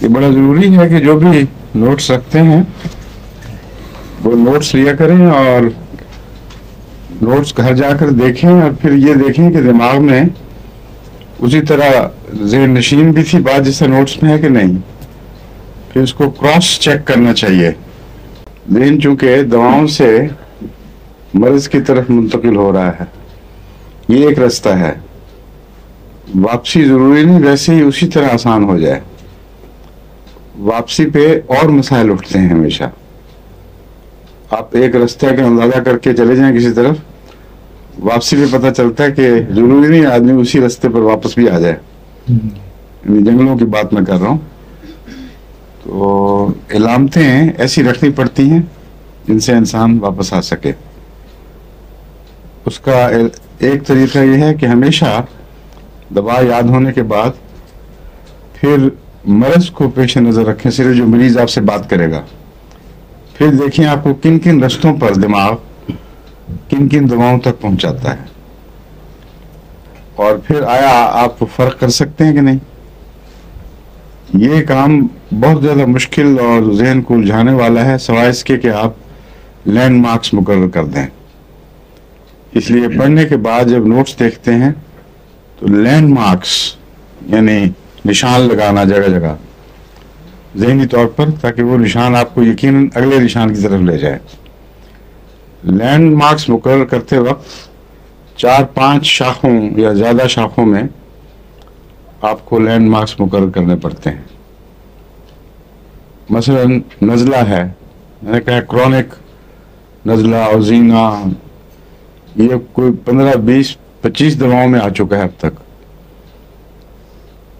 یہ بڑا ضروری ہے کہ جو بھی نوٹس رکھتے ہیں وہ نوٹس لیا کریں اور نوٹس گھر جا کر دیکھیں اور پھر یہ دیکھیں کہ دماغ میں اسی طرح ذہن نشین بھی تھی بات جیسے نوٹس میں ہے کہ نہیں. پھر اس کو کراس چیک کرنا چاہیے. ذہن چونکہ دواؤں سے مرض کی طرف منتقل ہو رہا ہے، یہ ایک رستہ ہے. واپسی ضروری نہیں ویسے ہی اسی طرح آسان ہو جائے. واپسی پہ اور مسائل اٹھتے ہیں ہمیشہ. آپ ایک رستہ کا اندازہ کر کے چلے جائیں کسی طرف، واپسی پہ پتہ چلتا ہے کہ ضروری نہیں آدمی اسی رستے پر واپس بھی آ جائے. جنگلوں کی بات میں کر رہا ہوں. تو علامتیں ایسی رکھنی پڑتی ہیں جن سے انسان واپس آ سکے. اس کا ایک طریقہ یہ ہے کہ ہمیشہ دوا یاد ہونے کے بعد پھر مرض کو پیش نظر رکھیں. صرف جو مریض آپ سے بات کرے گا، پھر دیکھیں آپ کو کن کن رستوں پر دماغ کن کن دواؤں تک پہنچاتا ہے، اور پھر آیا آپ فرق کر سکتے ہیں کہ نہیں. یہ کام بہت زیادہ مشکل اور ذہن کو الجھانے والا ہے، سوائے اس کے کہ آپ لینڈ مارکس مقرر کر دیں. اس لیے پڑھنے کے بعد جب نوٹس دیکھتے ہیں تو لینڈ مارکس یعنی نشان لگانا جگہ جگہ ذہنی طور پر، تاکہ وہ نشان آپ کو یقیناً اگلے نشان کی طرف لے جائے. لینڈ مارکس مقرر کرتے وقت 4-5 شاخوں یا زیادہ شاخوں میں آپ کو لینڈ مارکس مقرر کرنے پڑتے ہیں. مثلا نزلہ ہے، میں نے کہا کرونک نزلہ اور زینہ، یہ کوئی 15-20-25 دواؤں میں آ چکا ہے اب تک.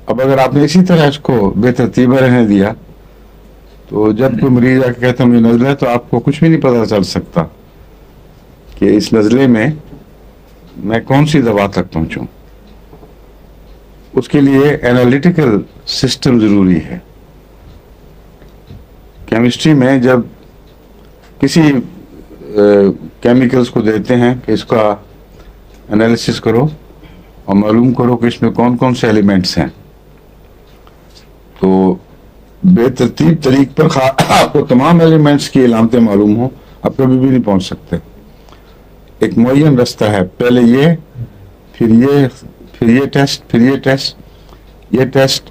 اب اگر آپ نے اسی طرح اس کو بے ترتیبہ رہنے دیا تو جب کوئی مریض آ کے کہتا ہے مجھے نزلہ ہے، تو آپ کو کچھ بھی نہیں پتہ چل سکتا کہ اس نزلے میں میں کون سی دوا تک پہنچوں. اس کے لیے انالیٹیکل سسٹم ضروری ہے. کیمسٹری میں جب کسی کیمیکلز کو دیتے ہیں کہ اس کا انالیسس کرو اور معلوم کرو کہ اس میں کون کون سے ایلیمنٹس ہیں، تو بے ترتیب طریق پر آپ کو تمام ایلیمنٹس کی علامتیں معلوم ہوں، آپ کبھی بھی نہیں پہنچ سکتے. ایک معین رستہ ہے، پہلے یہ، پھر یہ، پھر یہ ٹیسٹ، پھر یہ ٹیسٹ. یہ ٹیسٹ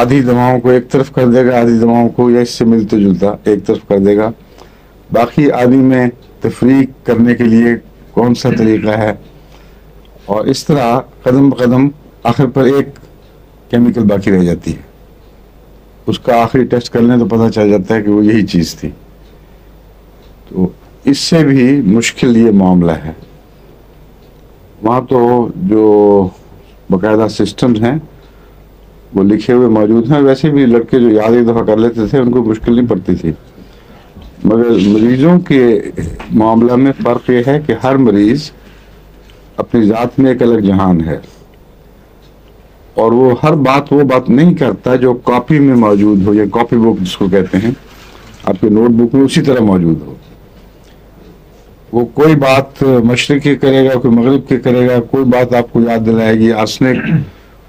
آدھی دواؤں کو ایک طرف کر دے گا، آدھی دواؤں کو یا اس سے ملتا جلتا ایک طرف کر دے گا. باقی آدھی میں تفریق کرنے کے لیے کون سا طریقہ ہے، اور اس طرح قدم بقدم آخر پر ایک کیمیکل باقی رہ جاتی ہے. اس کا آخری ٹیسٹ کر لیں تو پتہ چل جاتا ہے کہ وہ یہی چیز تھی. تو اس سے بھی مشکل یہ معاملہ ہے. وہاں تو جو باقاعدہ سسٹمز ہیں وہ لکھے ہوئے موجود ہیں. ویسے بھی لڑکے جو یاد ایک دفعہ کر لیتے تھے ان کو مشکل نہیں پڑتی تھی، مگر مریضوں کے معاملہ میں فرق یہ ہے کہ ہر مریض اپنی ذات میں ایک الگ جہان ہے، اور وہ ہر بات وہ بات نہیں کرتا جو کاپی میں موجود ہو، یا کاپی بک جس کو کہتے ہیں آپ کے نوٹ بک میں اسی طرح موجود ہو. وہ کوئی بات مشرق کی کرے گا، کوئی مغرب کی کرے گا، کوئی بات آپ کو یاد دلائے گی آرسنک،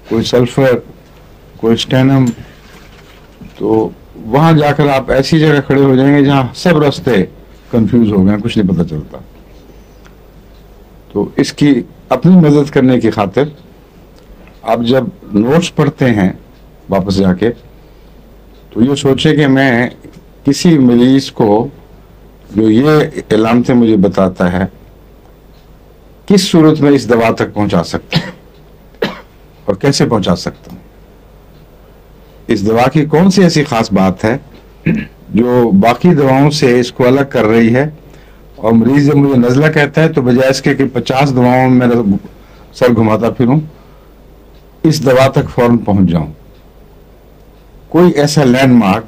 کوئی سلفر، کوئی اسٹینم. تو وہاں جا کر آپ ایسی جگہ کھڑے ہو جائیں گے جہاں سب راستے کنفیوز ہو گئے، کچھ نہیں پتہ چلتا. تو اس کی اپنی مدد کرنے کی خاطر آپ جب نوٹس پڑھتے ہیں واپس جا کے تو یہ سوچے کہ میں کسی مریض کو جو یہ علامتیں مجھے بتاتا ہے کس صورت میں اس دوا تک پہنچا سکتا ہوں اور کیسے پہنچا سکتا ہوں. اس دوا کی کون سی ایسی خاص بات ہے جو باقی دواؤں سے اس کو الگ کر رہی ہے، اور مریض جب مجھے نزلہ کہتا ہے تو بجائے اس کے کہ 50 دواؤں میں میرا سر گھماتا پھروں، اس دوا تک فوراً پہنچ جاؤں. کوئی ایسا لینڈ مارک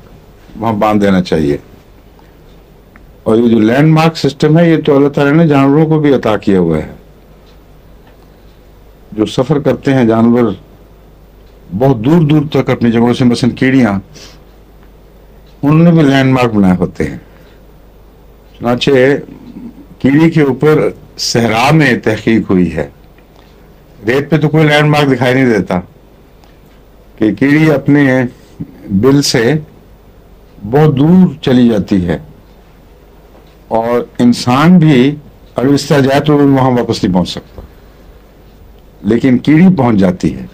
وہاں باندھ دینا چاہیے. اور یہ جو لینڈ مارک سسٹم ہے یہ تو اللہ تعالیٰ نے جانوروں کو بھی عطا کیا ہوا ہے. جو سفر کرتے ہیں جانور بہت دور دور تک اپنی جگہوں سے، مثلا کیڑیاں، انہوں نے بھی لینڈ مارک بنائے ہوتے ہیں. چنانچہ کیڑی کے اوپر صحرا میں تحقیق ہوئی ہے. ریت پہ تو کوئی لینڈ مارک دکھائی نہیں دیتا، کہ کیڑی اپنے بل سے بہت دور چلی جاتی ہے، اور انسان بھی اگر اس طرح جائے تو وہاں واپس نہیں پہنچ سکتا، لیکن کیڑی پہنچ جاتی ہے،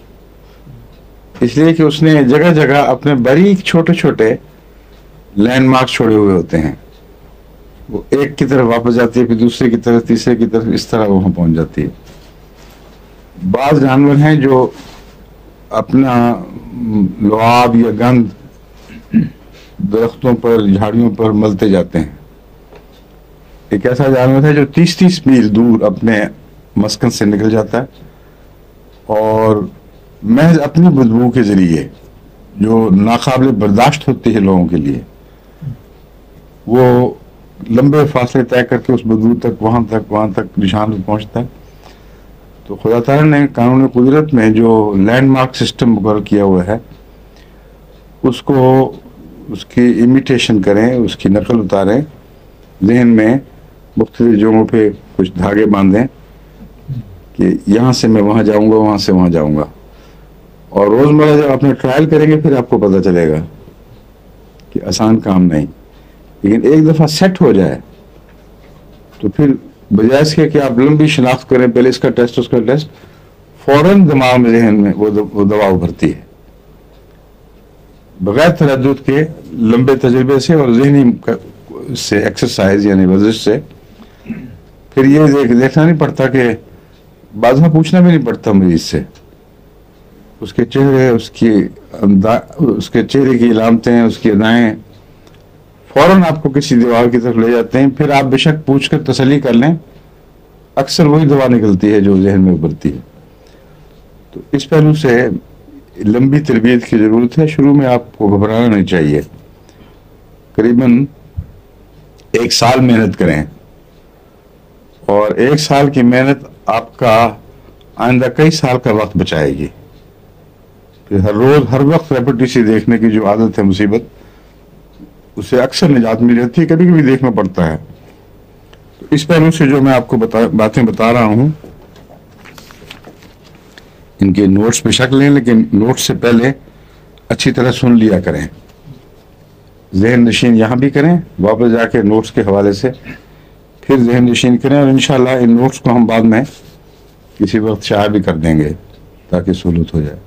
اس لیے کہ اس نے جگہ جگہ اپنے باریک چھوٹے چھوٹے لینڈ مارک چھوڑے ہوئے ہوتے ہیں. وہ ایک کی طرف واپس جاتی ہے، پھر دوسرے کی طرف، تیسرے کی طرف، اس طرح وہاں پہنچ جاتی ہے. بعض جانور ہیں جو اپنا لعاب یا گند درختوں پر، جھاڑیوں پر ملتے جاتے ہیں. ایک ایسا جانور ہے جو 30 میل دور اپنے مسکن سے نکل جاتا ہے، اور محض اپنی بدبو کے ذریعے جو ناقابل برداشت ہوتی ہے لوگوں کے لیے، وہ لمبے فاصلے طے کر کے اس بدبو تک، وہاں تک نشان پہ پہنچتا ہے. تو خدا تعالیٰ نے قانون قدرت میں جو لینڈ مارک سسٹم مقرر کیا ہوا ہے، اس کو، اس کی امیٹیشن کریں، اس کی نقل اتاریں، ذہن میں مختلف جگہوں پہ کچھ دھاگے باندھیں کہ یہاں سے میں وہاں جاؤں گا، وہاں سے وہاں جاؤں گا. اور روزمرہ جب اپنے ٹرائل کریں گے پھر آپ کو پتہ چلے گا کہ آسان کام نہیں. لیکن ایک دفعہ سیٹ ہو جائے تو پھر بجائے اس کے کہ آپ لمبی شناخت کریں، پہلے اس کا ٹیسٹ، اس کا ٹیسٹ، فوراً دماغ میں، ذہن میں وہ دوا ابھرتی ہے بغیر تردد کے، لمبے تجربے سے اور ذہنی سے، ایکسرسائز یعنی ورزش سے. پھر یہ دیکھنا نہیں پڑتا کہ بعض میں پوچھنا بھی نہیں پڑتا مریض سے، اس کے چہرے، اس کے چہرے کی علامتیں، اس کی ادائیں فوراً آپ کو کسی دیوار کی طرف لے جاتے ہیں. پھر آپ بے شک پوچھ کر تسلی کر لیں، اکثر وہی دوا نکلتی ہے جو ذہن میں ابھرتی ہے. تو اس پہلو سے لمبی تربیت کی ضرورت ہے. شروع میں آپ کو گھبرانا نہیں چاہیے. قریباً 1 سال محنت کریں، اور 1 سال کی محنت آپ کا آئندہ کئی سال کا وقت بچائے گی. پھر ہر روز، ہر وقت ریپیٹیشن دیکھنے کی جو عادت ہے مصیبت، اسے اکثر نجات مل جاتی ہے، کبھی کبھی دیکھنا پڑتا ہے. تو اس پہلو سے جو میں آپ کو باتیں بتا رہا ہوں، ان کے نوٹس پہ شک لیں، لیکن نوٹس سے پہلے اچھی طرح سن لیا کریں، ذہن نشین یہاں بھی کریں، واپس جا کے نوٹس کے حوالے سے پھر ذہن نشین کریں، اور انشاءاللہ ان نوٹس کو ہم بعد میں کسی وقت شائع بھی کر دیں گے تاکہ سہولت ہو جائے.